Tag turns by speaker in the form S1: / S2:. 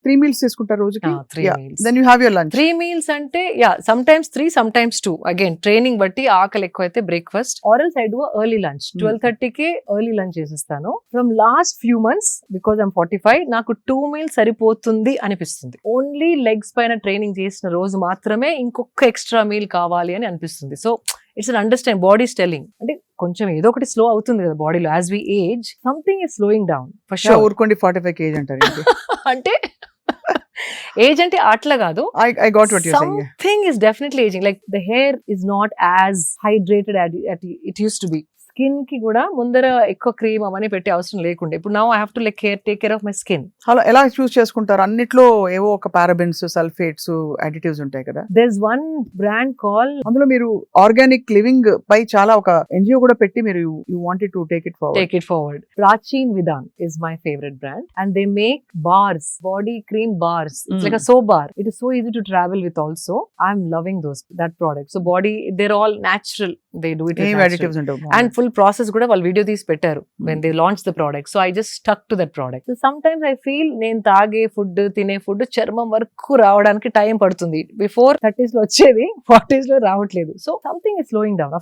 S1: 3 meals తీసుకుంటారు రోజుకి?
S2: 3
S1: Yeah.
S2: meals.
S1: Then you have your lunch.
S2: 3 meals అంటే sometimes 3, sometimes 2. Again, training బట్టి ఆకలి ఎక్కువైతే breakfast or else I do a early lunch. 12:30కి early lunch చేసేస్తాను. From last few months, because I'm 45, నాకు 2 meals సరిపోతుంది అనిపిస్తుంది. ఓన్లీ లెగ్స్ పైన training చేసిన రోజు మాత్రమే ఇంకొక ఎక్స్ట్రా మీల్ కావాలి అని అనిపిస్తుంది. So it's an understand, body telling అంటే కొంచెం ఏదో ఒకటి స్లో అవుతుంది కదా బాడీలో. As we age something is slowing down for
S1: Yeah,
S2: sure.
S1: ఊరుకోండి 45 kg అంటారు.
S2: అంటే ఏజ్ అంటే అట్లా కాదు,
S1: I got what you're saying. Yeah.
S2: something is definitely aging. Like the hair is not as hydrated as it used to be. Skin కి కూడా ముందర ఎక్కువ క్రీమ్ అవన్నీ పెట్టే అవసరం లేకుండే. ఇప్పుడు now I have to take care of my skin.
S1: అలా ఎలా చూస్ చేసుకుంటారు? అన్నిట్లో ఏవో ఒక పారాబెన్స్, సల్ఫేట్స్, అడిటివ్స్ ఉంటాయి కదా.
S2: There's one brand called
S1: అందులో మీరు ఆర్గానిక్ లివింగ్ పై చాలా ఒక ఎన్జిఓ కూడా పెట్టి మీరు you wanted to take it forward.
S2: Take it forward. Prachin Vidan is my favorite brand, and they make bars, body cream bars. It's like a soap bar. It is so easy to travel with also. I'm loving that product. So body, they're all natural. They do it with
S1: ఏం
S2: natural.
S1: Additives ఉంటాయి?
S2: And full process కూడా వాళ్ళు video తీసి పెట్టారు when they launched the product. So I just stuck to that product. So sometimes I feel నేను తాగే food, తినే food చర్మం వరకు రావడానికి టైం పడుతుంది. బిఫోర్ 30s లో వచ్చేది 40s లో రావట్లేదు. So something is slowing down.